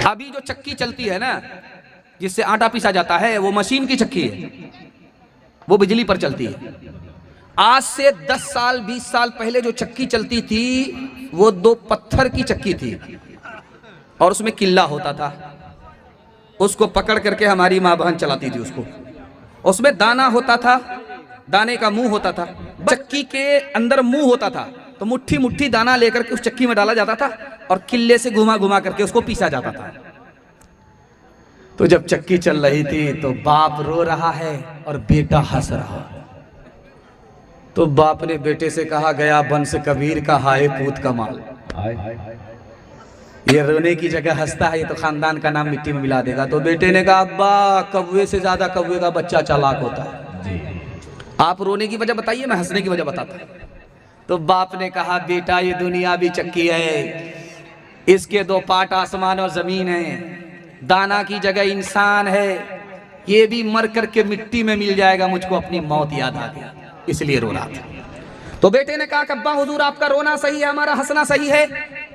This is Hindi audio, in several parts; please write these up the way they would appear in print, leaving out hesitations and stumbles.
अभी जो चक्की चलती है ना, जिससे आटा पीसा जाता है, वो मशीन की चक्की है, वो बिजली पर चलती है। आज से 10 साल 20 साल पहले जो चक्की चलती थी वो 2 पत्थर की चक्की थी और उसमें किल्ला होता था। उसको पकड़ करके हमारी माँ बहन चलाती थी उसको। उसमें दाना होता था, दाने का मुंह होता था, चक्की के अंदर मुंह होता था, तो मुट्ठी मुट्ठी दाना लेकर के उस चक्की में डाला जाता था और किल्ले से घुमा घुमा करके उसको पीसा जाता था। तो जब चक्की चल रही थी तो बाप रो रहा है और बेटा हंस रहा है। तो बाप ने बेटे से कहा, गया बंस कबीर का हाय पूत का माल। ये रोने की जगह हंसता है, ये तो खानदान का नाम मिट्टी में मिला देगा। तो बेटे ने कहा, अब्बा कौवे से ज्यादा कौवे का बच्चा चालाक होता है। आप रोने की वजह बताइए, मैं हंसने की वजह बताता हूं। तो बाप ने कहा, बेटा ये दुनिया भी चक्की है, इसके 2 पार्ट आसमान और जमीन है, दाना की जगह इंसान है, ये भी मर करके मिट्टी में मिल जाएगा। मुझको अपनी मौत याद आ गया, इसलिए रो रहा था। तो बेटे ने कहा, अब्बा हुजूर आपका रोना सही है, हमारा हंसना सही है।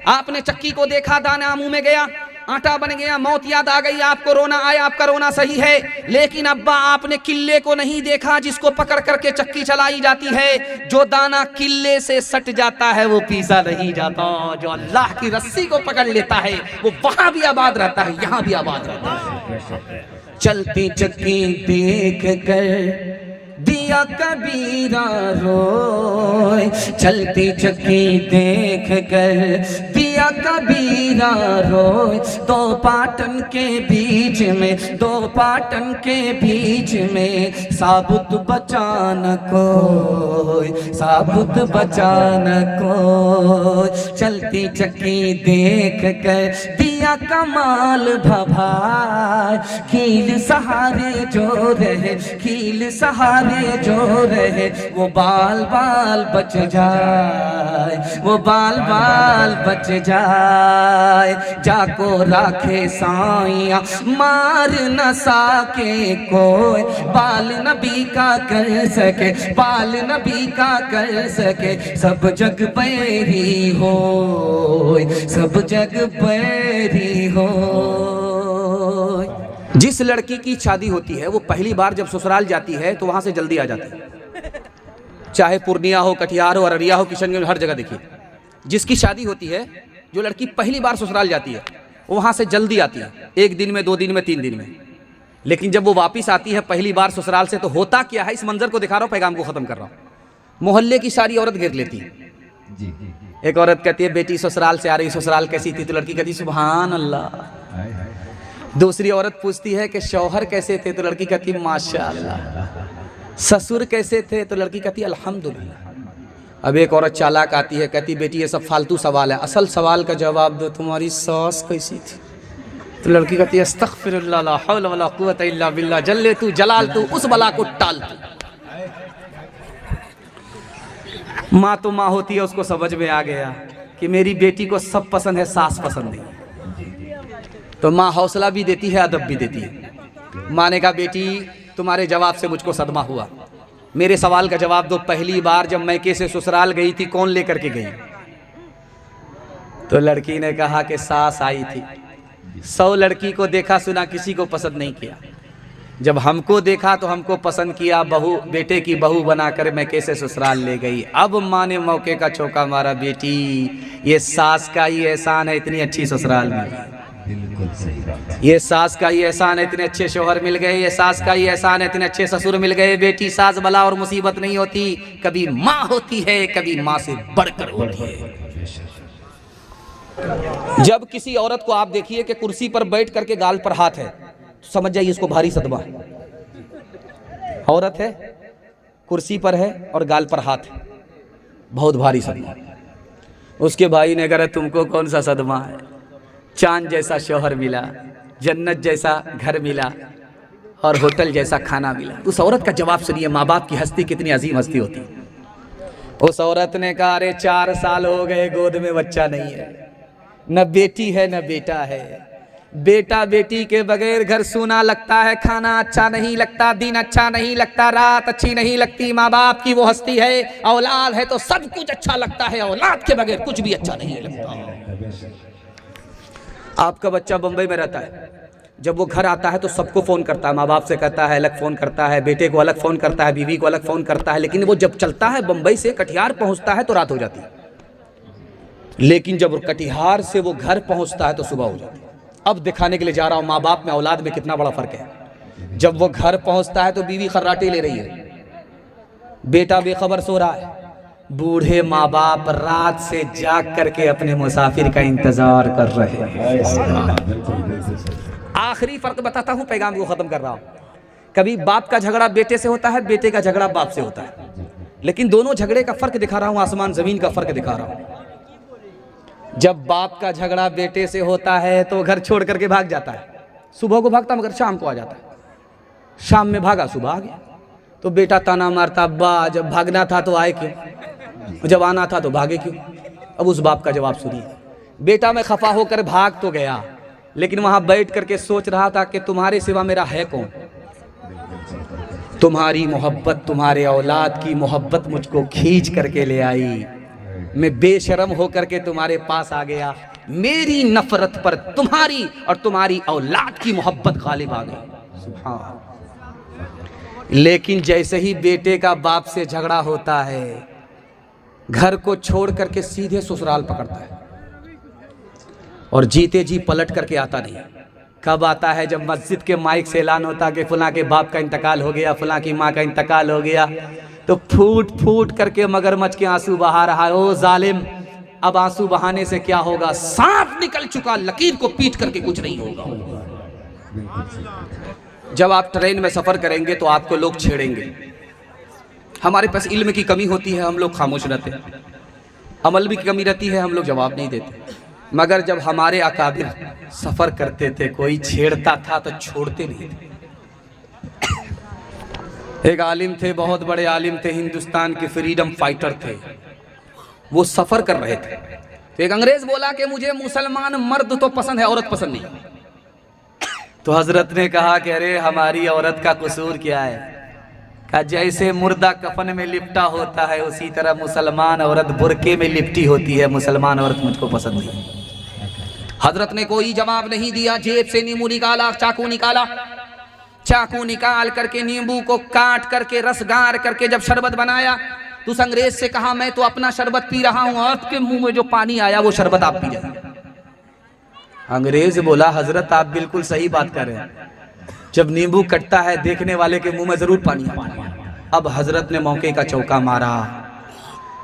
आपने चक्की को देखा, दाना मुंह में गया, आटा बन गया, मौत याद आ गई, आपको रोना आया, आपका रोना सही है। लेकिन अब्बा आपने किल्ले को नहीं देखा जिसको पकड़ करके चक्की चलाई जाती है। जो दाना किल्ले से सट जाता है वो पीसा नहीं जाता, जो अल्लाह की रस्सी को पकड़ लेता है वो वहां भी आबाद रहता है, यहां भी आबाद रहता है। चलती चक्की देख कर दिया कबीरा रोए, चलती चक्की देख कर दिया कबीरा रोए। 2 पाटन के बीच में, 2 पाटन के बीच में साबुत बचान कोई, साबुत बचान कोई। चलती चक्की देख कर दिया कमाल भभाए, कील सहारे जो रहे, कील सहारे जो रहे, वो बाल बाल बच जाए, वो बाल बाल बच जाए। जाको राखे साइया मार न साके कोई, बाल नबी का कर सके, बाल नबी का कर सके। सब जग बैरी हो, सब जग बैरी हो। जिस लड़की की शादी होती है वो पहली बार जब ससुराल जाती है तो वहां से जल्दी आ जाती है, चाहे पूर्णिया हो, कटिहार हो, अररिया हो, किशनगंज, हर जगह देखिए। जिसकी शादी होती है, जो लड़की पहली बार ससुराल जाती है वो वहां से जल्दी आती है, 1 दिन में, 2 दिन में, 3 दिन में। लेकिन जब वो वापिस आती है पहली बार ससुराल से तो होता क्या है, इस मंजर को दिखा रहा हूं, पैगाम को खत्म कर रहा हूं। मोहल्ले की सारी औरत घेर लेती है। एक औरत कहती है, बेटी ससुराल से आ रही, ससुराल कैसी थी? तो लड़की कहती है, सुभान अल्लाह। दूसरी औरत पूछती है कि शौहर कैसे थे? तो लड़की कहती है, माशाअल्लाह। ससुर कैसे थे? तो लड़की कहती है, अल्हम्दुलिल्लाह। अब एक औरत चालाक आती है, कहती, बेटी ये सब फालतू सवाल है, असल सवाल का जवाब दो, तुम्हारी सास कैसी थी? तो लड़की कहती है, अस्तगफिरुल्लाह, ला हौला वला कुव्वता इल्ला बिल्लाह, जल्ले तू जलाल तू, उस बला को टाल तू। माँ तो माँ होती है, उसको समझ में आ गया कि मेरी बेटी को सब पसंद है, सास पसंद नहीं। तो माँ हौसला भी देती है, अदब भी देती है। माँ ने कहा, बेटी तुम्हारे जवाब से मुझको सदमा हुआ, मेरे सवाल का जवाब दो। पहली बार जब मैके से ससुराल गई थी कौन लेकर के गई? तो लड़की ने कहा कि सास आई थी। 100 लड़की को देखा सुना, किसी को पसंद नहीं किया। जब हमको देखा तो हमको पसंद किया, बहू, बेटे की बहू बनाकर मैके से ससुराल ले गई। अब माँ ने मौके का चौका मारा, बेटी ये सास का ही एहसान है, इतनी अच्छी ससुराल मिली। ये सास का ही एहसान है, इतने अच्छे शौहर मिल गए। ये सास का ही एहसान है, इतने अच्छे ससुर मिल गए। बेटी सास बला और मुसीबत नहीं होती, कभी माँ होती है, कभी माँ से बढ़कर होती है। जब किसी औरत को आप देखिए कि कुर्सी पर बैठ करके गाल पर हाथ है, तो समझ जाइए इसको भारी सदमा है। औरत है, कुर्सी पर है और गाल पर हाथ है, बहुत भारी सदमा। उसके भाई ने कहा, तुमको कौन सा सदमा है? चांद जैसा शौहर मिला, जन्नत जैसा घर मिला और होटल जैसा खाना मिला। उस औरत का जवाब सुनिए, माँ बाप की हस्ती कितनी अजीम हस्ती होती है। उस औरत ने कहा, अरे 4 साल हो गए, गोद में बच्चा नहीं है, न बेटी है न बेटा है। बेटा बेटी के बगैर घर सूना लगता है, खाना अच्छा नहीं लगता, दिन अच्छा नहीं लगता, रात अच्छी नहीं लगती। माँ बाप की वो हस्ती है। औलाद है तो सब कुछ अच्छा लगता है, औलाद के बगैर कुछ भी अच्छा नहीं लगता। आपका बच्चा बम्बई में रहता है, जब वो घर आता है तो सबको फ़ोन करता है, माँ बाप से कहता है, अलग फ़ोन करता है, बेटे को अलग फ़ोन करता है, बीवी को अलग फ़ोन करता है, लेकिन वो जब चलता है बम्बई से कटिहार पहुँचता है तो रात हो जाती है, लेकिन जब कटिहार से वो घर पहुँचता है तो सुबह हो जाती है। अब दिखाने के लिए जा रहा हूँ माँ बाप में औलाद में कितना बड़ा फ़र्क है। जब वो घर पहुँचता है तो बीवी खर्राटे ले रही है, बेटा बेखबर सो रहा है, बूढ़े माँ बाप रात से जाग करके अपने मुसाफिर का इंतजार कर रहे हैं। आखिरी फर्क बताता हूँ, पैगाम को खत्म कर रहा हूँ। कभी बाप का झगड़ा बेटे से होता है, बेटे का झगड़ा बाप से होता है, लेकिन दोनों झगड़े का फर्क दिखा रहा हूँ, आसमान जमीन का फर्क दिखा रहा हूँ। जब बाप का झगड़ा बेटे से होता है तो घर छोड़ करके भाग जाता है, सुबह को भागता मगर शाम को आ जाता है, शाम में भागा सुबह आ गया, तो बेटा ताना मारता, अब्बा जब भागना था तो आए क्यों, जब आना था तो भागे क्यों। अब उस बाप का जवाब सुनिए, बेटा मैं खफा होकर भाग तो गया, लेकिन वहां बैठ करके सोच रहा था कि तुम्हारे सिवा मेरा है कौन। तुम्हारी मोहब्बत, तुम्हारे औलाद की मोहब्बत मुझको खींच करके ले आई, मैं बेशरम होकर के तुम्हारे पास आ गया, मेरी नफरत पर तुम्हारी और तुम्हारी औलाद की मोहब्बत गालिब आ गई। सुभान। लेकिन जैसे ही बेटे का बाप से झगड़ा होता है, घर को छोड़ करके सीधे ससुराल पकड़ता है और जीते जी पलट करके आता नहीं। कब आता है, जब मस्जिद के माइक से ऐलान होता कि फलां के बाप का इंतकाल हो गया, फलां की माँ का इंतकाल हो गया, तो फूट फूट करके मगरमच्छ के आंसू बहा रहा है। ओ जालिम, अब आंसू बहाने से क्या होगा, सांप निकल चुका, लकीर को पीट करके कुछ नहीं होगा। जब आप ट्रेन में सफ़र करेंगे तो आपको लोग छेड़ेंगे, हमारे पास इल्म की कमी होती है, हम लोग खामोश रहते हैं, अमल भी की कमी रहती है, हम लोग जवाब नहीं देते। मगर जब हमारे अकाबिर सफ़र करते थे, कोई छेड़ता था तो छोड़ते नहीं थे। एक आलिम थे, बहुत बड़े आलिम थे, हिंदुस्तान के फ्रीडम फाइटर थे, वो सफ़र कर रहे थे, तो एक अंग्रेज़ बोला कि मुझे मुसलमान मर्द तो पसंद है, औरत पसंद नहीं। तो हजरत ने कहा कि अरे हमारी औरत का कसूर क्या है, कहा जैसे मुर्दा कफन में लिपटा होता है उसी तरह मुसलमान औरत बुरके में लिपटी होती है, मुसलमान औरत मुझको पसंद नहीं। हजरत ने कोई जवाब नहीं दिया, जेब से नींबू निकाला, चाकू निकाला, चाकू निकाल करके नींबू को काट करके रस गार करके जब शरबत बनाया तो उस अंग्रेज से कहा मैं तो अपना शरबत पी रहा हूं, आपके मुंह में जो पानी आया वो शरबत आप पी जाइए। अंग्रेज बोला हजरत आप बिल्कुल सही बात कर रहे हैं, जब नींबू कटता है देखने वाले के मुंह में जरूर पानी आता है। अब हजरत ने मौके का चौका मारा,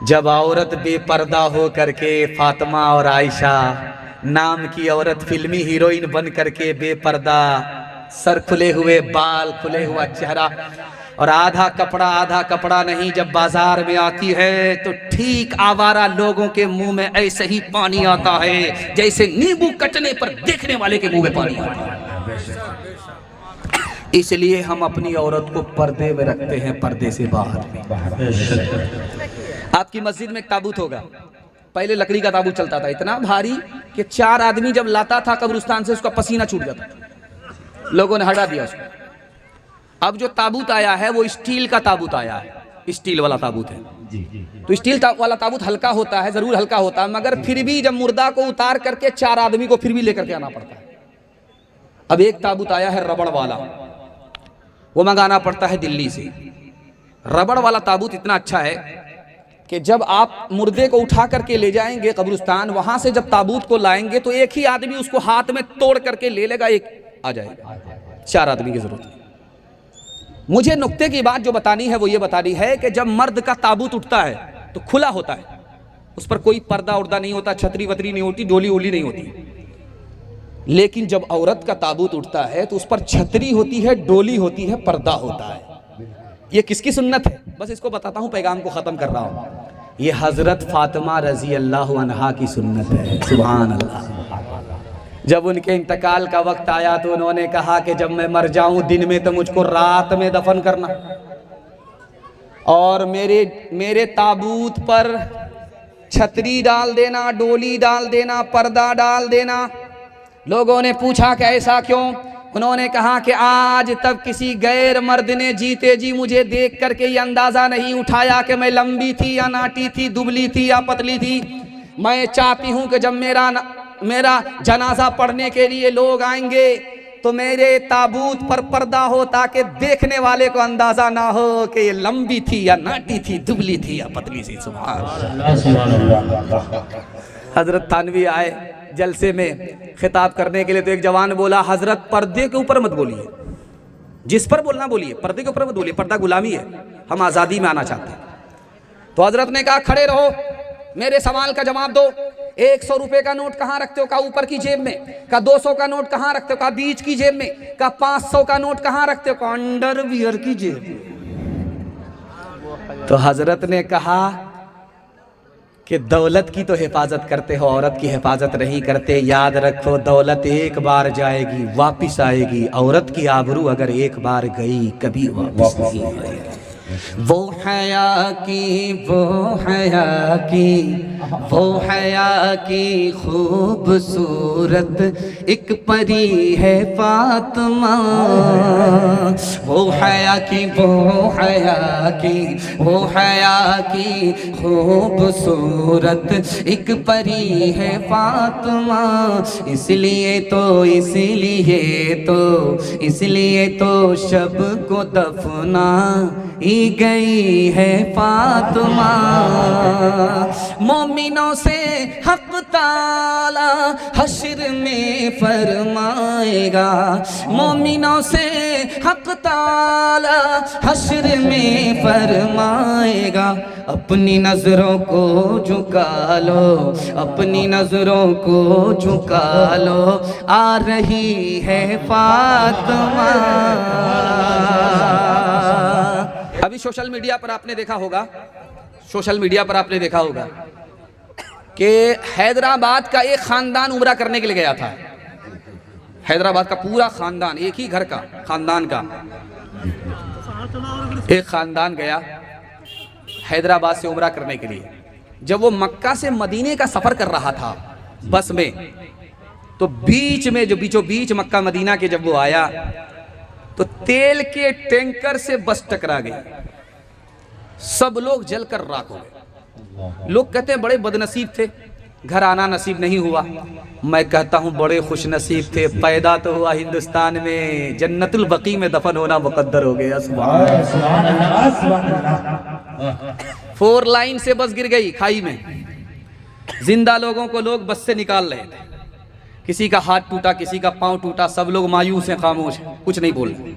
जब औरत बेपर्दा हो करके फातिमा और आयशा नाम की औरत फिल्मी हीरोइन बन करके बेपर्दा, सर खुले हुए बाल, खुले हुआ चेहरा और आधा कपड़ा नहीं, जब बाजार में आती है तो ठीक आवारा लोगों के मुंह में ऐसे ही पानी आता है जैसे नींबू कटने पर देखने वाले के मुंह में पानी आता है। इसलिए हम अपनी औरत को पर्दे में रखते हैं, पर्दे से बाहर। आपकी मस्जिद में एक ताबूत होगा, पहले लकड़ी का ताबूत चलता था, इतना भारी कि 4 आदमी जब लाता था कब्रिस्तान से उसका पसीना छूट जाता था, लोगों ने हटा दिया उसको। अब जो ताबूत आया है वो स्टील का ताबूत आया है, स्टील वाला ताबूत है। तो स्टील वाला ताबूत हल्का होता है, जरूर हल्का होता है, मगर फिर भी जब मुर्दा को उतार करके 4 आदमी को फिर भी लेकर के आना पड़ता है। अब एक ताबूत आया है रबड़ वाला, वो मंगाना पड़ता है दिल्ली से। रबड़ वाला ताबूत इतना अच्छा है कि जब आप मुर्दे को उठा करके ले जाएंगे कब्रिस्तान, वहां से जब ताबूत को लाएंगे तो एक ही आदमी उसको हाथ में तोड़ करके ले लेगा, एक आ जाएगा, 4 आदमी की जरूरत नहीं। मुझे नुक्ते की बात जो बतानी है वो ये बतानी है कि जब मर्द का ताबूत उठता है तो खुला होता है, उस पर कोई पर्दा उर्दा नहीं होता, छतरी वतरी नहीं होती, डोली ओली नहीं होती। लेकिन जब औरत का ताबूत उठता है तो उस पर छतरी होती है, डोली होती है, पर्दा होता है। ये किसकी सुन्नत है, बस इसको बताता हूँ, पैगाम को ख़त्म कर रहा हूँ। ये हज़रत फातिमा रज़ी अल्लाह अन्हा की सुन्नत है। सुभान अल्लाह। जब उनके इंतकाल का वक्त आया तो उन्होंने कहा कि जब मैं मर जाऊं दिन में तो मुझको रात में दफन करना, और मेरे ताबूत पर छतरी डाल देना, डोली डाल देना, पर्दा डाल देना। लोगों ने पूछा कि ऐसा क्यों? उन्होंने कहा कि आज तक किसी गैर मर्द ने जीते जी मुझे देख करके ये अंदाज़ा नहीं उठाया कि मैं लंबी थी या नाटी थी, दुबली थी या पतली थी। मैं चाहती हूँ कि जब मेरा मेरा जनाजा पढ़ने के लिए लोग आएंगे तो मेरे ताबूत पर पर्दा हो ताकि देखने वाले को अंदाजा ना हो कि ये लंबी थी या नाटी थी, दुबली थी या पतली सी। सुभान अल्लाह। हजरत थानवी आए जलसे में खिताब करने के लिए तो एक जवान बोला, हजरत पर्दे के ऊपर मत बोलिए, जिस पर बोलना बोलिए, पर्दे के ऊपर मत बोलिए, पर्दा गुलामी है, हम आज़ादी में आना चाहते हैं। तो हजरत ने कहा, खड़े रहो, मेरे सवाल का जवाब दो। 100 रुपए का नोट कहाँ रखते हो? का ऊपर की जेब में। का 200 का नोट कहाँ रखते हो? का बीच की जेब में। का 500 का नोट कहाँ रखते हो? का अंडरवियर की जेब में। तो हजरत ने कहा कि दौलत की तो हिफाजत करते हो, औरत की हिफाजत नहीं करते। याद रखो, दौलत एक बार जाएगी वापिस आएगी, औरत की आबरू अगर एक बार गई कभी वापिस नहीं आएगी। वो हया की, वो हया की, वो हया की खूबसूरत एक परी है फातिमा। वो हया की, वो हया की, वो हया की खूबसूरत एक परी है फातिमा। इसलिए तो, इसलिए तो, इसलिए तो शब को दफना गई है फातिमा। मोमिनों से हक ताला हश्र में फरमाएगा, मोमिनों से हक ताला हश्र में फरमाएगा। अपनी नजरों को झुका लो, अपनी नजरों को झुका लो, आ रही है फातिमा। अभी सोशल मीडिया पर आपने देखा होगा, सोशल मीडिया पर आपने देखा होगा कि हैदराबाद का एक खानदान उम्रा करने के लिए गया था। हैदराबाद का पूरा खानदान, एक ही घर का खानदान का एक खानदान गया हैदराबाद से उम्रा करने के लिए। जब वो मक्का से मदीने का सफर कर रहा था बस में, तो बीच में, जो बीचों बीच मक्का मदीना के जब वो आया तो तेल के टैंकर से बस टकरा गई, सब लोग जलकर राख हो गए। लोग कहते हैं बड़े बदनसीब थे, घर आना नसीब नहीं हुआ। मैं कहता हूं बड़े खुश नसीब थे, पैदा तो हुआ हिंदुस्तान में, जन्नतुल बकी में दफन होना मुकद्दर हो गया। सुभान अल्लाह। 4 लाइन से बस गिर गई खाई में, जिंदा लोगों को लोग बस से निकाल रहे थे। किसी का हाथ टूटा, किसी का पांव टूटा, सब लोग मायूस हैं, खामोश हैं, कुछ नहीं बोल रहे।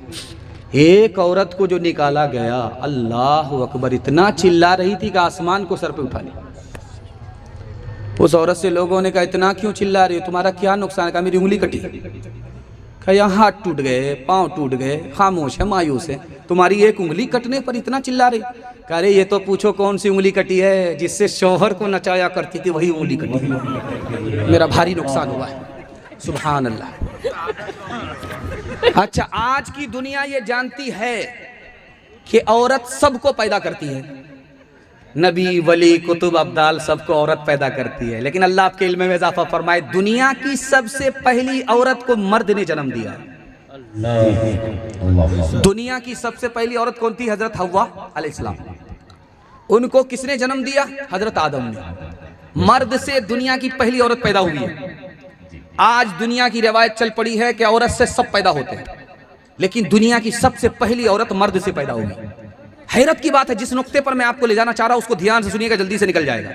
एक औरत को जो निकाला गया, अल्लाह अकबर, इतना चिल्ला रही थी कि आसमान को सर पे उठा लिया। उस औरत से लोगों ने कहा, इतना क्यों चिल्ला रही हो, तुम्हारा क्या नुकसान है? कहा, मेरी उंगली कटी। कहा, यहाँ हाथ टूट गए, पांव टूट गए, खामोश है, मायूस है, तुम्हारी एक उंगली कटने पर इतना चिल्ला रही। कह रहे, ये तो पूछो कौन सी उंगली कटी है, जिससे शौहर को नचाया करती थी वही उंगली कटी, मेरा भारी नुकसान हुआ है। सुभान अल्लाह। अच्छा, आज की दुनिया ये जानती है कि औरत सबको पैदा करती है, नबी, वली, कुतुब, अब्दाल सबको औरत पैदा करती है। लेकिन अल्लाह आपके इल्म में इजाफा फरमाए, दुनिया की सबसे पहली औरत को मर्द ने जन्म दिया। दुनिया की सबसे पहली औरत कौन थी? हजरत हव्वा अलैहिस्सलाम। उनको किसने जन्म दिया? हजरत आदम ने। मर्द से दुनिया की पहली औरत पैदा हुई है। आज दुनिया की रिवायत चल पड़ी है कि औरत से सब पैदा होते हैं, लेकिन दुनिया की सबसे पहली औरत मर्द से पैदा हुई। हैरत की बात है, जिस नुक्ते पर मैं आपको ले जाना चाह रहा हूं उसको ध्यान से सुनिएगा, जल्दी से निकल जाएगा।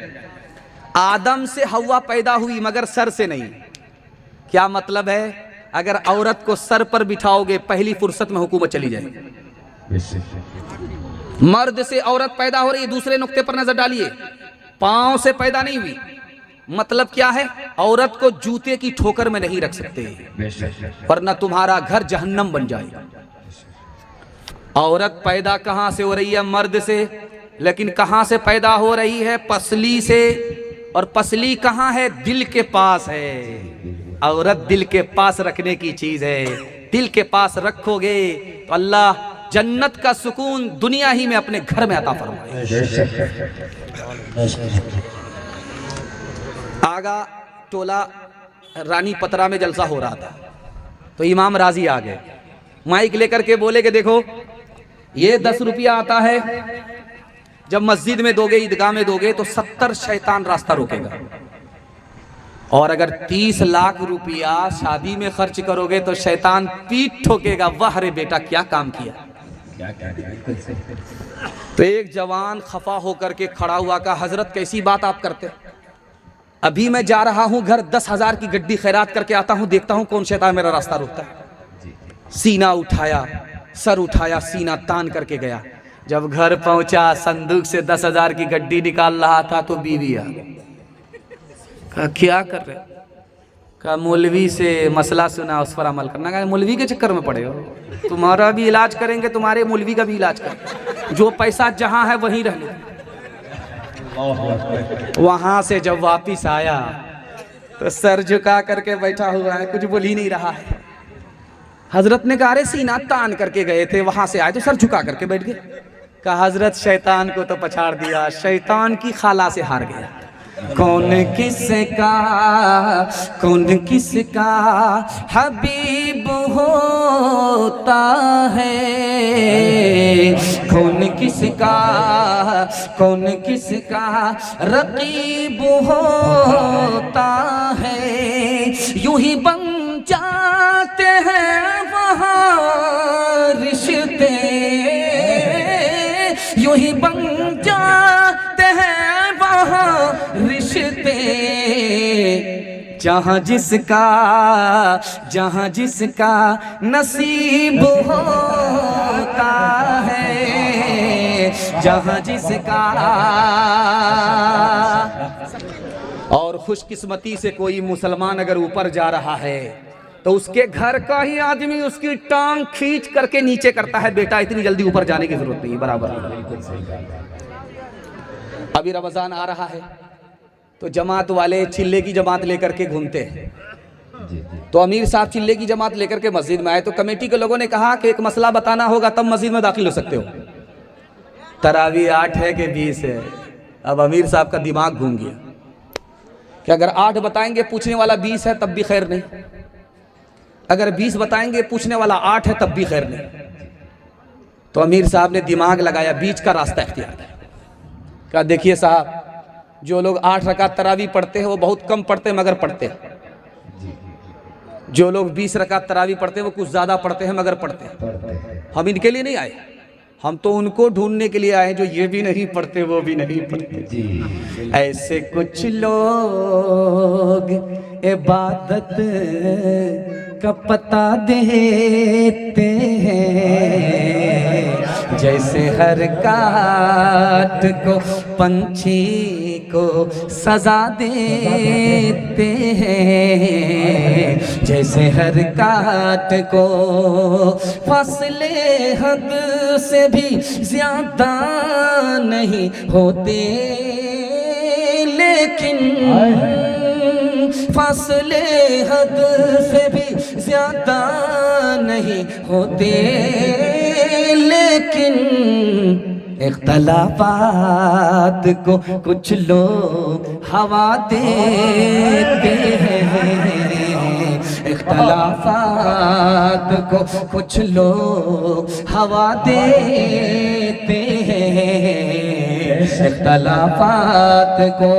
आदम से हव्वा पैदा हुई मगर सर से नहीं। क्या मतलब है? अगर औरत को सर पर बिठाओगे पहली फुर्सत में हुकूमत चली जाएगी। मर्द से औरत पैदा हो रही है, दूसरे नुक्ते पर नजर डालिए, पांव से पैदा नहीं हुई। मतलब क्या है? औरत को जूते की ठोकर में नहीं रख सकते, वरना तुम्हारा घर जहन्नम बन जाएगा। औरत पैदा कहां से हो रही है? मर्द से। लेकिन कहां से पैदा हो रही है? पसली से। और पसली कहां है? दिल के पास है। औरत दिल के पास रखने की चीज है, दिल के पास रखोगे तो अल्लाह जन्नत का सुकून दुनिया ही में अपने घर में अता फरमाए। आगा टोला रानी पतरा में जलसा हो रहा था, तो इमाम राजी आ गए, माइक लेकर के बोले कि देखो ये 10 रुपया आता है, जब मस्जिद में दोगे, ईदगाह में दोगे तो 70 शैतान रास्ता रोकेगा, और अगर 30 लाख रुपया शादी में खर्च करोगे तो शैतान पीठ ठोकेगा, वाह रे बेटा क्या काम किया। तो एक जवान खफा होकर के खड़ा हुआ, कहा हजरत कैसी बात आप करते, अभी मैं जा रहा हूं घर 10,000 की गड्डी खैरात करके आता हूं, देखता हूं कौन शैतान मेरा रास्ता रोकता है। सीना उठाया, सर उठाया, सीना तान करके गया। जब घर पहुंचा संदूक से 10,000 की गड्डी निकाल रहा था तो बीवी आ गई। कहा क्या कर रहे, कहा मौलवी से मसला सुना उस पर अमल करना। कहा मौलवी के चक्कर में पड़े हो, तुम्हारा भी इलाज करेंगे, तुम्हारे मौलवी का भी इलाज करेंगे, जो पैसा जहां है वहीं रह लो। वहां से जब वापिस आया तो सर झुका करके बैठा हुआ है, कुछ बोल ही नहीं रहा है। हजरत ने कहा अरे सीना तान करके गए थे, वहां से आए तो सर झुका करके बैठ गए। कहा हजरत शैतान को तो पछाड़ दिया, शैतान की खाला से हार गया। कौन किसका हबीब होता है, कौन किसका रकीब होता है। यूं ही बन जाते हैं वहाँ रिश्ते, यूं ही बन जाते हैं वहाँ रिश्ते। जहाँ जिसका नसीब होता है, जहाँ जिसका। और खुशकिस्मती से कोई मुसलमान अगर ऊपर जा रहा है तो उसके घर का ही आदमी उसकी टांग खींच करके नीचे करता है, बेटा इतनी जल्दी ऊपर जाने की जरूरत नहीं, बराबर। अभी रमजान आ रहा है तो जमात वाले चिल्ले की जमात लेकर के घूमते हैं। तो अमीर साहब चिल्ले की जमात लेकर के मस्जिद में आए तो कमेटी के लोगों ने कहा कि एक मसला बताना होगा तब मस्जिद में दाखिल हो सकते हो। तरावी 8 है कि 20 है। अब अमीर साहब का दिमाग घूम गया कि अगर 8 बताएंगे पूछने वाला 20 है तब भी खैर नहीं, अगर 20 बताएंगे पूछने वाला 8 है तब भी खैर नहीं। तो अमीर साहब ने दिमाग लगाया, बीच का रास्ता इख्तियार किया। कहा देखिए साहब, जो लोग 8 रकात तरावी पढ़ते हैं वो बहुत कम पढ़ते हैं मगर पढ़ते हैं। जो लोग 20 रकात तरावी पढ़ते हैं वो कुछ ज़्यादा पढ़ते हैं मगर पढ़ते हैं। हम इनके लिए नहीं आए, हम तो उनको ढूंढने के लिए आए जो ये भी नहीं पढ़ते वो भी नहीं पढ़ते। ऐसे कुछ लोग इबादत का पता देते हैं, जैसे हर काट को पंछी को सजा देते हैं, जैसे हर काट को फासले हद से भी ज्यादा नहीं होते, लेकिन फासले हद से भी ज्यादा नहीं होते, लेकिन इख्तलाफात को कुछ लोग हवा देते हैं, इख्तलाफात को कुछ लोग हवा देते हैं, इख्तलाफात को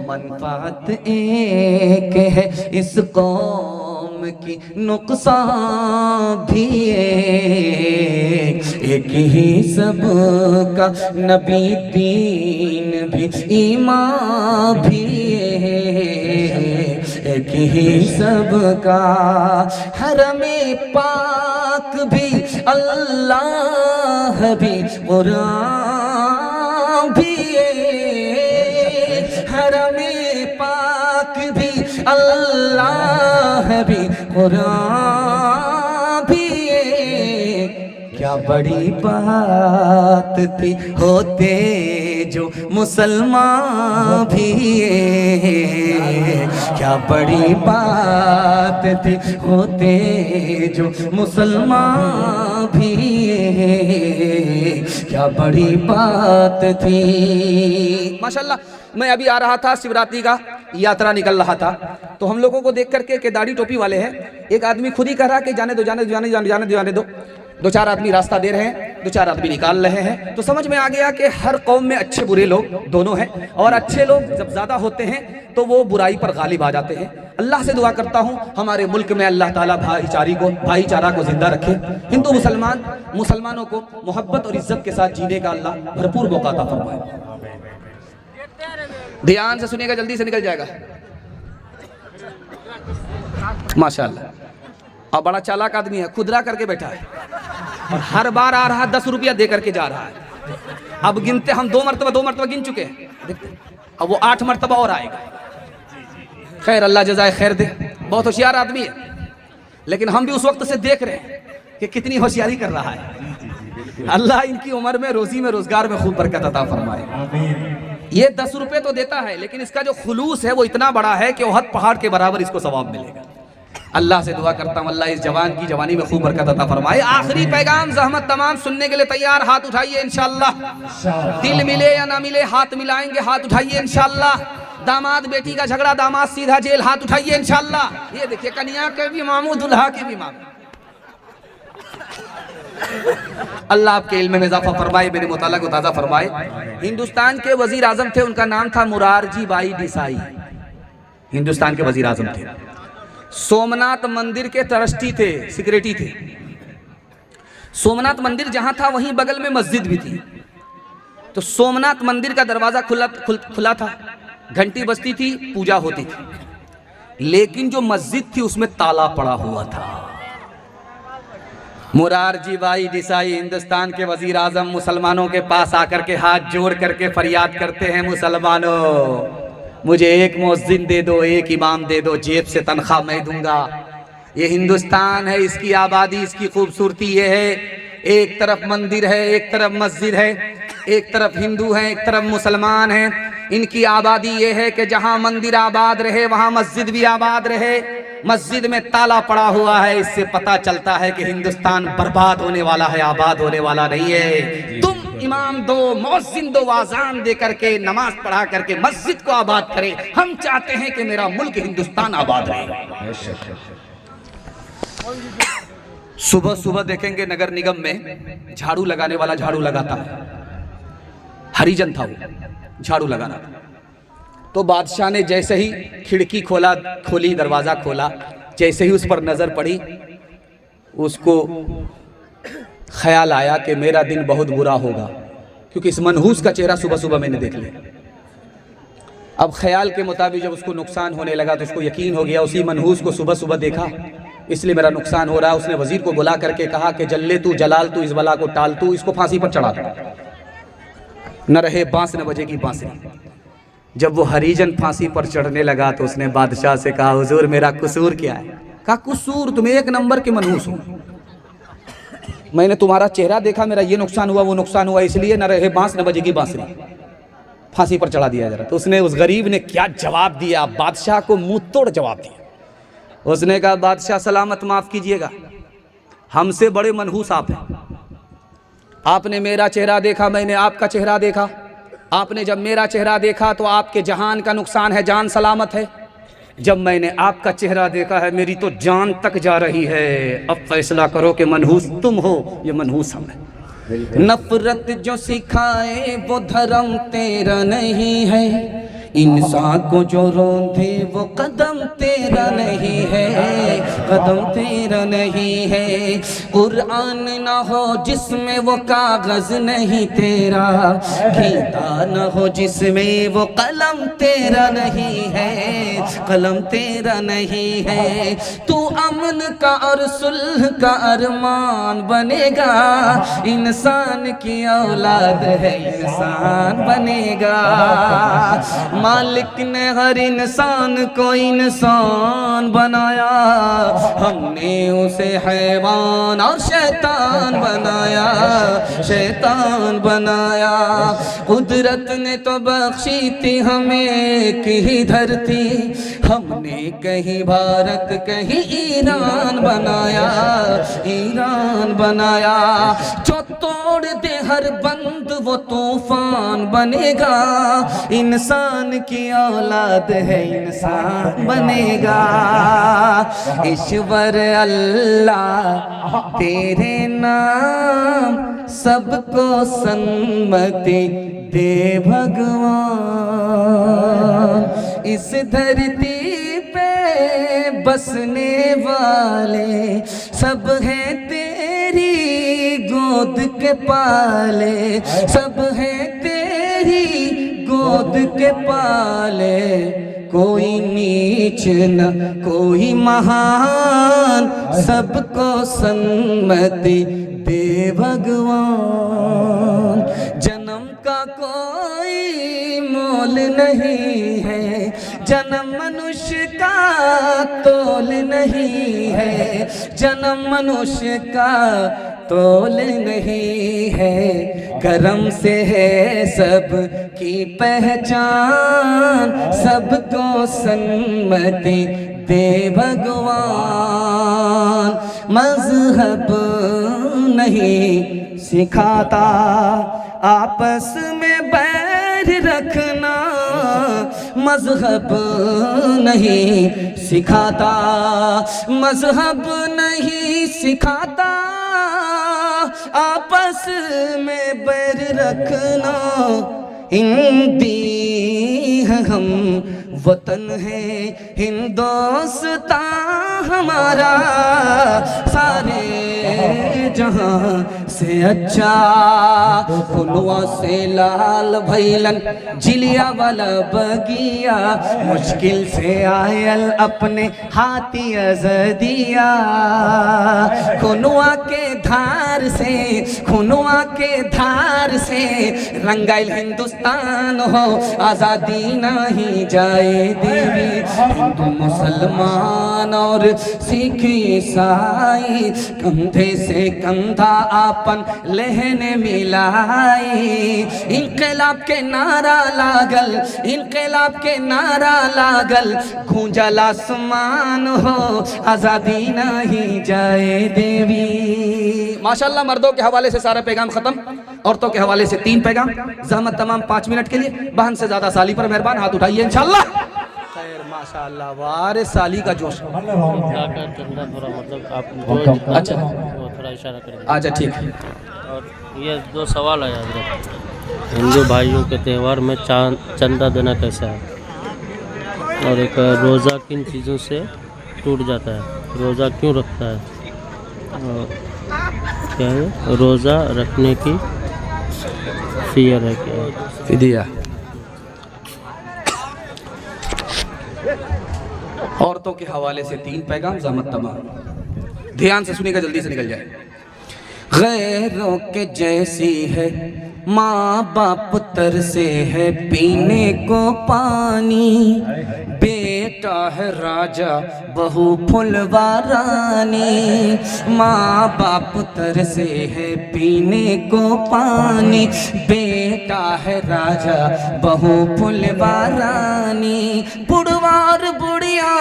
मनफात एक है इस कौम की, नुकसान भी एक ही सबका नबी दीन भी ईमान भी एक ही सबका, हरमे पाक भी अल्लाह भी कुरान भी, हरमे पाक भी अल्लाह भी कुरान भी। क्या बड़ी बात थी होते जो मुसलमान भी, क्या बड़ी बात थी होते जो मुसलमान भी, क्या बड़ी बात थी। माशाल्लाह, मैं अभी आ रहा था, शिवरात्रि का यात्रा निकल रहा था, तो हम लोगों को देख करके के दाढ़ी टोपी वाले हैं, एक आदमी खुद ही कह रहा कि जाने दो जाने दो जाने दो जाने दो जाने दो, 2-4 आदमी रास्ता दे रहे हैं। दो चार आदमी निकाल रहे हैं, तो समझ में आ गया कि हर कौम में अच्छे बुरे लोग दोनों हैं, और अच्छे लोग जब ज़्यादा होते हैं तो वो बुराई पर गालिब आ जाते हैं। अल्लाह से दुआ करता हूँ हमारे मुल्क में अल्लाह ताला भाईचारा को जिंदा रखे, हिंदू मुसलमानों को मोहब्बत और इज्जत के साथ जीने का अल्लाह भरपूर मौका अता फरमाए। ध्यान से सुनिएगा, जल्दी से निकल जाएगा। माशाअल्लाह, अब बड़ा चालाक आदमी है, खुदरा करके बैठा है और हर बार आ रहा 10 रुपया दे करके जा रहा है। अब गिनते हम 2 मरतबा गिन चुके हैं, देखते अब वो 8 मरतबा और आएगा। खैर, अल्लाह जज़ाए खैर दे, बहुत होशियार आदमी है, लेकिन हम भी उस वक्त से देख रहे हैं कि कितनी होशियारी कर रहा है। अल्लाह इनकी उम्र में, रोजी में, रोजगार में खूब बरकत अता फरमाए। ये 10 रुपए तो देता है, लेकिन इसका जो खुलूस है वो इतना बड़ा है कि ओहद पहाड़ के बराबर इसको सवाब मिलेगा। अल्लाह से दुआ करता हूँ अल्लाह इस जवान की जवानी में खूब बरकत अता फरमाए। आखिरी पैगाम, ज़हमत तमाम सुनने के लिए तैयार, हाथ उठाइए इंशाअल्लाह। दिल मिले या ना मिले हाथ मिलाएंगे, हाथ उठाइए इंशाअल्लाह। दामाद बेटी का झगड़ा, दामाद सीधा जेल, हाथ उठाइए इंशाअल्लाह। ये देखिए, कन्या के भी मामू, दुल्हा के भी मामू। अल्लाह आपके इल्म में इजाफा फरमाए, मेरे मुताला को ताज़ा फरमाए। हिंदुस्तान के वजीर आजम थे, उनका नाम था मुरारजी भाई देसाई। हिंदुस्तान के वजीर आजम थे, सोमनाथ मंदिर के ट्रस्टी थे, सिक्योरिटी थे। सोमनाथ मंदिर जहां था वहीं बगल में मस्जिद भी थी। तो सोमनाथ मंदिर का दरवाजा खुला था, घंटी बजती थी, पूजा होती थी, लेकिन जो मस्जिद थी उसमें ताला पड़ा हुआ था। मुरारजी भाई देसाई, हिंदुस्तान के वजीर आजम, मुसलमानों के पास आकर के हाथ जोड़ करके फरियाद करते हैं, मुसलमानों मुझे एक मुअज्जिन दे दो, एक इमाम दे दो, जेब से तनख्वाह मैं दूंगा। ये हिंदुस्तान है, इसकी आबादी, इसकी खूबसूरती ये है, एक तरफ मंदिर है, एक तरफ मस्जिद है, एक तरफ हिंदू हैं, एक तरफ मुसलमान हैं। इनकी आबादी ये है कि जहाँ मंदिर आबाद रहे वहाँ मस्जिद भी आबाद रहे। मस्जिद में ताला पड़ा हुआ है, इससे पता चलता है कि हिंदुस्तान बर्बाद होने वाला है, आबाद होने वाला नहीं है। तुम इमाम दो, मुअज्जिन दो, आज़ान दे करके, नमाज पढ़ा करके मस्जिद को आबाद करे। हम चाहते हैं कि मेरा मुल्क हिंदुस्तान आबाद रहे। सुबह सुबह देखेंगे नगर निगम में झाड़ू लगाने वाला झाड़ू लगाता है, हरिजन था वो, झाड़ू लगाना था। तो बादशाह ने जैसे ही खिड़की खोली, दरवाज़ा खोला, जैसे ही उस पर नज़र पड़ी, उसको ख्याल आया कि मेरा दिन बहुत बुरा होगा, क्योंकि इस मनहूस का चेहरा सुबह सुबह मैंने देख लिया। अब ख्याल के मुताबिक जब उसको नुकसान होने लगा तो उसको यकीन हो गया, उसी मनहूस को सुबह सुबह देखा, इसलिए मेरा नुकसान हो रहा है। उसने वजीर को बुला करके कहा कि जल्ले तू, जलाल तू, इस बला को टाल तू, इसको फांसी पर चढ़ा दो, न रहे बांस न बजेगी बांसुरी। जब वो हरिजन फांसी पर चढ़ने लगा तो उसने बादशाह से कहा, हुजूर मेरा कसूर क्या है? कहा, कसूर तुम एक नंबर के मनहूस हो, मैंने तुम्हारा चेहरा देखा, मेरा ये नुकसान हुआ, वो नुकसान हुआ, इसलिए न रहे बांस न बजेगी बांसुरी, फांसी पर चढ़ा दिया जरा। तो उसने, उस गरीब ने क्या जवाब दिया, बादशाह को मुंह तोड़ जवाब दिया। उसने कहा, बादशाह सलामत, माफ कीजिएगा, हमसे बड़े मनहूस आप हैं। आपने मेरा चेहरा देखा, मैंने आपका चेहरा देखा। आपने जब मेरा चेहरा देखा तो आपके जहान का नुकसान है, जान सलामत है। जब मैंने आपका चेहरा देखा है, मेरी तो जान तक जा रही है। अब फैसला करो कि मनहूस तुम हो, ये मनहूस हम है। नफरत जो सिखाए वो धर्म तेरा नहीं है, इंसान को जो रोंधे वो कदम तेरा नहीं है, कदम तेरा नहीं है। कुरान ना हो जिसमें वो कागज नहीं तेरा, गीता ना हो जिसमें वो कलम तेरा नहीं है, कलम तेरा नहीं है। तू अमन का और सुलह का अरमान बनेगा, इंसान की औलाद है, इंसान बनेगा। मालिक ने हर इंसान को इंसान बनाया, हमने उसे हैवान और शैतान बनाया, शैतान बनाया। कुदरत ने तो बख्शी थी हमें एक ही धरती, हमने कहीं भारत कहीं ईरान बनाया, ईरान बनाया। जो तोड़ दे हर बंद वो तूफान बनेगा। इंसान की औलाद है इंसान बनेगा। ईश्वर अल्लाह तेरे नाम सबको सन्मति दे भगवान। इस धरती पे बसने वाले सब हैं तेरी गोद के पाले, सब हैं तेरी गोद के पाले। कोई नीच न कोई महान, सबको सन्मति दे भगवान। जन्म का कोई मोल नहीं है, जन्म मनुष्य का तोल नहीं है, जन्म मनुष्य का तोल नहीं है। करम से है सब की पहचान, सबको सन्मति दे भगवान। मजहब नहीं सिखाता आपस में बैर रखना, मजहब नहीं सिखाता, मजहब नहीं सिखाता आपस में बैर रखना। हिंदी है हम वतन है हिंदुस्तान हमारा, सारे जहां से अच्छा। खुनवा से लाल भैलन जिलिया वाला बगिया, मुश्किल से आयल अपने हाथी अज़दिया। खुनवा के धार से, खुनवा के धार से रंगाइल हिंदुस्तान हो, आज़ादी नहीं जाए देवी। हिंदू मुसलमान और सिख ईसाई कंधे से कंधा आपन लहने मिलाई। इनकलाब के नारा लागल, इनकलाब के नारा लागल, गूंजल आसमान हो, आज़ादी नहीं जाए देवी। माशाल्लाह, मर्दों के हवाले से सारा पैगाम खत्म, औरतों के हवाले से 3 पैगाम। ज़हमत तमाम 5 मिनट के लिए। बहन से ज्यादा साली पर मेहरबान, हाथ उठाइए इंशाल्लाह। खैर माशाल्लाह, वारे साली का जोश। थोड़ा मतलब आप अच्छा थोड़ा इशारा करें। अच्छा ठीक है। और ये 2 सवाल है हज़रत, हिंदू भाइयों के त्यौहार में चंदा देना कैसा है, और एक रोज़ा किन चीज़ों से टूट जाता है, रोज़ा क्यों रखता है, और क्या है रोज़ा रखने की फियर है क्या फिदिया। औरतों के हवाले से 3 पैगाम ज़हमत तमाम। ध्यान से सुनिएगा, जल्दी से निकल जाए। गैरों के जैसी है माँ बाप तरसे है पीने को पानी, बेटा है राजा बहू फुलवा रानी। माँ बाप तरसे है पीने को पानी, बेटा है राजा बहू फुलवा रानी। बुढ़वा और बुढ़िया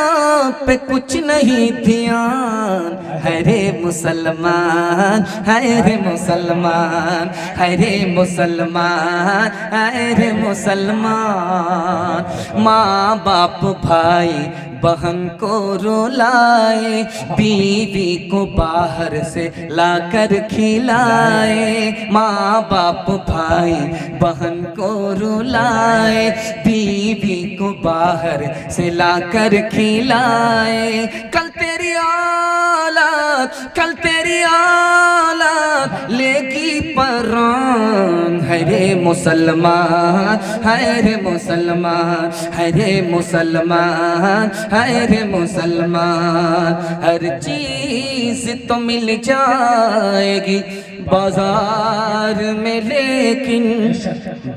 पे कुछ नहीं ध्यान, है रे मुसलमान, है रे मुसलमान, है रे मुसलमान, है रे मुसलमान। माँ बाप भाई बहन को रुलाए, बीवी को बाहर से लाकर खिलाए। माँ बाप भाई बहन को रुलाए, बीवी को बाहर से लाकर खिलाए। कल तेरी औलाद, कल तेरी औलाद लेगी परान, है रे मुसलमान, है रे मुसलमान, है रे मुसलमान, है रे मुसलमान। हर चीज तो मिल जाएगी बाजार में, लेकिन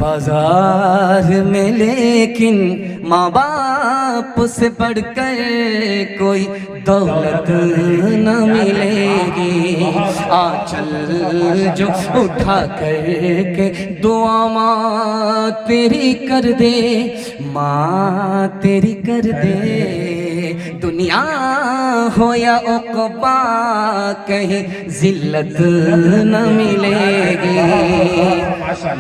बाजार में लेकिन माँ बाप से बढ़कर कोई दौलत न मिलेगी। आंचल जो उठा करके दुआ माँ तेरी कर दे, माँ तेरी कर दे। दुनिया हो या उक़बा कहीं जिल्लत न मिलेगी।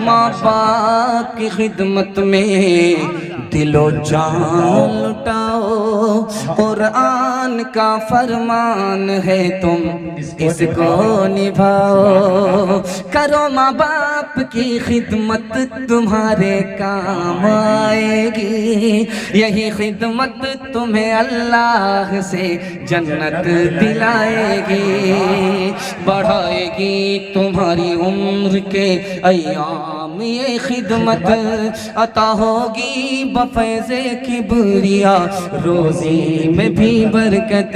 माँ बाप की खिदमत में दिलो जान लुटाओ, कुरान का फरमान है तुम इसको निभाओ। करो माँ बाप की खिदमत तुम्हारे काम आएगी, यही खिदमत तुम्हें अल्लाह से जन्नत दिलाएगी। बढ़ाएगी तुम्हारी उम्र के अय्याम ये खिदमत, अता होगी बफैज़े किबरिया रोज़ी में भी बरकत।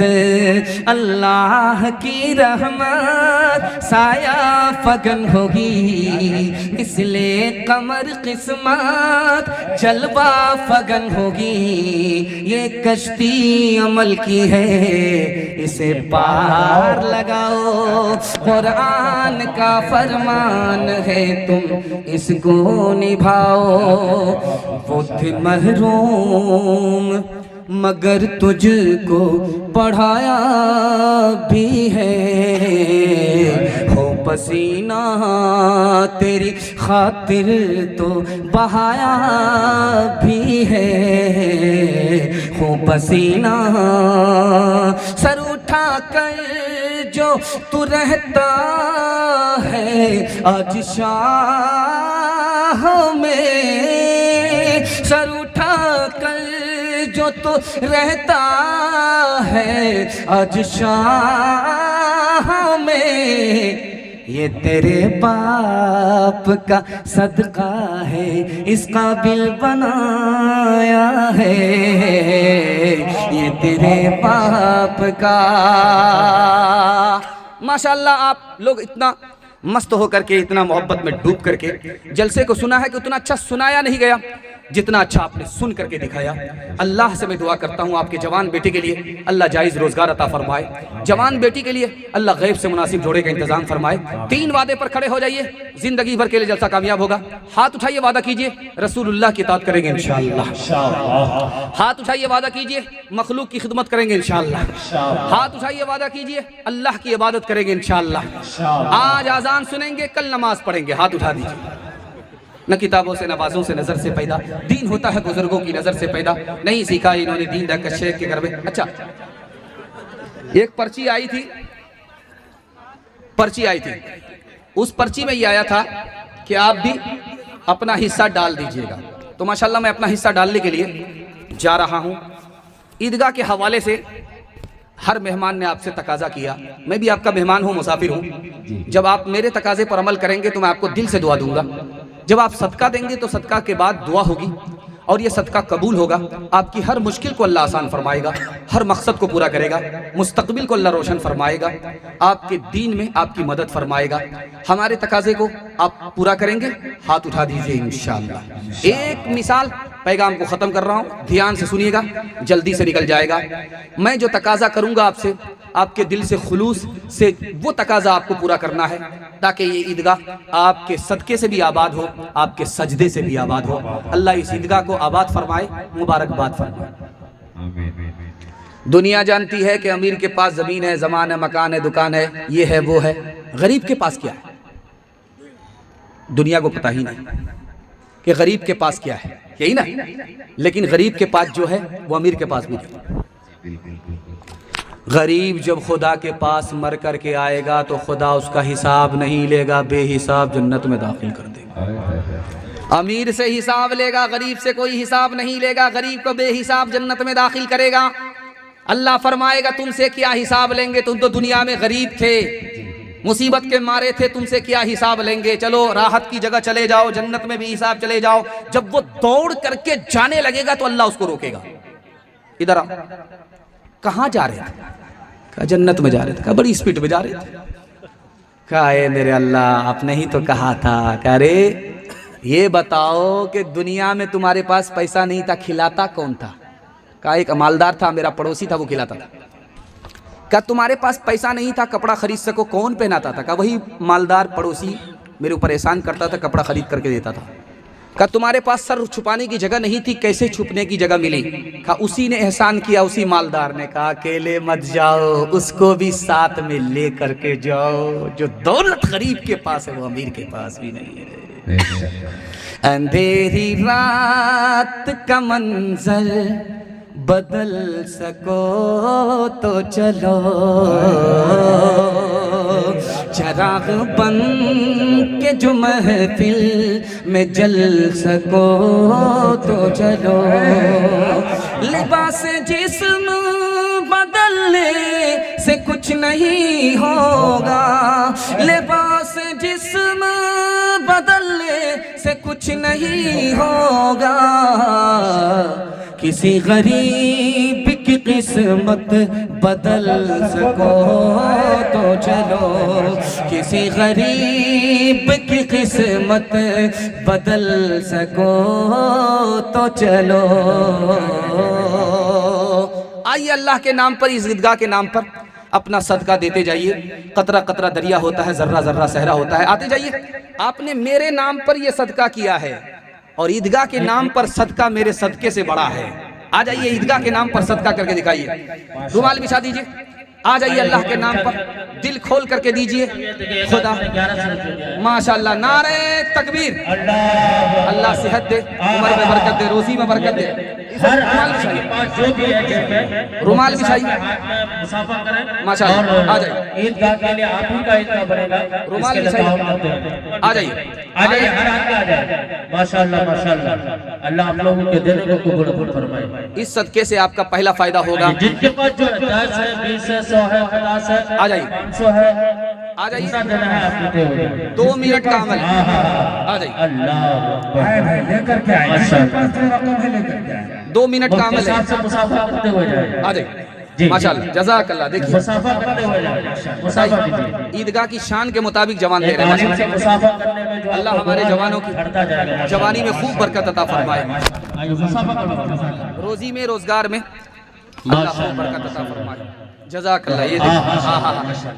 अल्लाह की रहमत साया फगन होगी, इसलिए कमर किस्मत जलवा फगन होगी। ये कश्ती अमल की है, इसे पार लगाओ। कुरान का फरमान है तुम इसको निभाओ। वो थे महरूम मगर तुझको पढ़ाया भी है, हो पसीना तेरी खातिर तो बहाया भी है, हो पसीना। सर उठा कर जो तू रहता है आज शाह में, सर उठा कर जो तो रहता है आज शाह में, ये तेरे बाप का सदका है, इस काबिल बनाया है, ये तेरे बाप का। माशाअल्लाह आप लोग इतना मस्त होकर के, इतना मोहब्बत में डूब करके जलसे को सुना है कि उतना अच्छा सुनाया नहीं गया जितना अच्छा आपने सुन करके दिखाया। अल्लाह से मैं दुआ करता हूँ आपके जवान बेटे के लिए अल्लाह जायज़ रोज़गार अता फरमाए, जवान बेटी के लिए अल्लाह गैब से मुनासिब जोड़े का इंतज़ाम फरमाए। 3 वादे पर खड़े हो जाइए, ज़िंदगी भर के लिए जलसा कामयाब होगा। हाथ उठाइए, वादा कीजिए रसूलुल्लाह की इताअत करेंगे इंशाअल्लाह। हाथ उठाइए, वादा कीजिए मखलूक की खिदमत करेंगे इंशाअल्लाह। हाथ उठाइए, वादा कीजिए अल्लाह की इबादत करेंगे इंशाअल्लाह। आज आज़ान सुनेंगे, कल नमाज पढ़ेंगे। हाथ उठा दीजिए। न किताबों से नवाजों से नजर से पैदा, दीन होता है बुजुर्गों की नजर से पैदा, नहीं सीखा इन्होंने दीन ढक शेख के घर में। अच्छा, एक पर्ची आई थी, उस पर्ची में ये आया था कि आप भी अपना हिस्सा डाल दीजिएगा। तो माशाल्लाह मैं अपना हिस्सा डालने के लिए जा रहा हूँ। ईदगाह के हवाले से हर मेहमान ने आपसे तकाजा किया, मैं भी आपका मेहमान हूँ, मुसाफिर हूँ। जब आप मेरे तकाजे पर अमल करेंगे तो मैं आपको दिल से दुआ दूंगा। जब आप सदका देंगे तो सदका के बाद दुआ होगी और ये सदका कबूल होगा। आपकी हर मुश्किल को अल्लाह आसान फरमाएगा, हर मकसद को पूरा करेगा, मुस्तकबिल को अल्लाह रोशन फरमाएगा, आपके दीन में आपकी मदद फरमाएगा। हमारे तकाजे को आप पूरा करेंगे, हाथ उठा दीजिए इंशाअल्लाह। एक मिसाल, पैगाम को ख़त्म कर रहा हूँ, ध्यान से सुनिएगा, जल्दी से निकल जाएगा। मैं जो तकाजा करूँगा आपसे, आपके दिल से खुलूस से वो तकाजा आपको पूरा करना है, ताकि ये ईदगाह आपके सदके से भी आबाद हो, आपके सजदे से भी आबाद हो। अल्लाह इस ईदगाह को आबाद फरमाए, मुबारकबाद फरमाए। दुनिया जानती है कि अमीर के पास ज़मीन है, ज़मान है, मकान है, दुकान है, ये है वो है। गरीब के पास क्या है? दुनिया को पता ही नहीं कि गरीब के पास क्या है, यही ना। लेकिन गरीब के पास जो है वो अमीर के पास भी नहीं। गरीब जब खुदा के पास मर कर के आएगा तो खुदा उसका हिसाब नहीं लेगा, बेहिसाब जन्नत में दाखिल कर देगा। अमीर से हिसाब लेगा, गरीब से कोई हिसाब नहीं लेगा। गरीब को बेहिसाब जन्नत में दाखिल करेगा। अल्लाह फरमाएगा तुमसे क्या हिसाब लेंगे, तुम तो दुनिया में गरीब थे, मुसीबत के मारे थे, तुमसे क्या हिसाब लेंगे। चलो राहत की जगह चले जाओ, जन्नत में भी हिसाब चले जाओ। जब वो दौड़ करके जाने लगेगा तो अल्लाह उसको रोकेगा, इधर आओ। कहाँ जा रहे थे? कहा जन्नत में जा रहे थे। कहा बड़ी स्पीड में जा रहे थे। कहा ए मेरे अल्लाह, आपने ही तो कहा था। कह रे ये बताओ कि दुनिया में तुम्हारे पास पैसा नहीं था, खिलाता कौन था? कहा एक मालदार था, मेरा पड़ोसी था, वो खिलाता था। कहा तुम्हारे पास पैसा नहीं था, कपड़ा खरीद सको, कौन पहनाता था? कहा वही मालदार पड़ोसी मेरे ऊपर एहसान करता था, कपड़ा खरीद करके देता था। कहा तुम्हारे पास सर छुपाने की जगह नहीं थी, कैसे छुपने की जगह मिली? कहा उसी ने एहसान किया, उसी मालदार ने। कहा अकेले मत जाओ, उसको भी साथ में ले करके जाओ। जो दौलत गरीब के पास है वो अमीर के पास भी नहीं है। अंधेरी रात का मंजर बदल सको तो चलो, चराग बन के जो महफिल में जल सको तो चलो। लिबास जिस्म बदलने से कुछ नहीं होगा, लिबास जिस्म बदलने से कुछ नहीं होगा। किसी गरीब की किस्मत बदल सको तो चलो, किसी गरीब की किस्मत बदल सको तो चलो। आइए अल्लाह के नाम पर, इस ईदगाह के नाम पर अपना सदका देते जाइए। कतरा कतरा दरिया होता है, जर्रा जर्रा सहरा होता है। आते जाइए। आपने मेरे नाम पर यह सदका किया है और ईदगाह के नाम पर सदका मेरे सदके से बड़ा है। आ जाइए, ईदगाह के नाम पर सदका करके दिखाइए। रुमाल बिछा दीजिए। आ जाइए, अल्लाह के नाम पर दिल खोल करके दीजिए। खुदा माशाअल्लाह, नारे तकबीर। अल्लाह सेहत दे, उम्र में बरकत दे, रोजी में बरकत दे। रुमाल बिछाइए, रुमाल बिछाइए। माशाअल्लाह, आ जाइए। ईदगाह के लिए आप ही का ईदगाह बनेगा। रुमाल बिछाइए, आ जाइए, आ जाइए, हर हाथ आ जाए। माशाअल्लाह माशाअल्लाह, अल्लाह आप लोगों के देने को कबूल फरमाए। इस सदके से आपका पहला फायदा होगा। जिनके पास जो 10 है, 20 है, 100 है, 50 है, आ जाइए, 500 है, आ जाइए। कितना देना है आप देते हुए 2 मिनट का अमल। आ जाइए, अल्लाह लेकर के आए। 2 मिनट का अमल है। से मुसाफा करते हुए जाए। आ जाइए, माशाअल्लाह, जज़ाकल्लाह। देखिए, मुसाफा करते हुए जाए। मुसाफा कीजिए। ईदगाह की शान के मुताबिक जवान दे रहे हैं। तालीम से मुसाफा करने में जो अल्लाह हमारे जवानों की बढ़ता जाएगा। जवानी में खूब बरकत अता फरमाए, आइए, मुसाफा करो। रोजी में रोजगार में अल्लाह खूब बरकत अता फरमाए। जज़ाकल्लाह। ये देखिए, हाँ हाँ हाँ,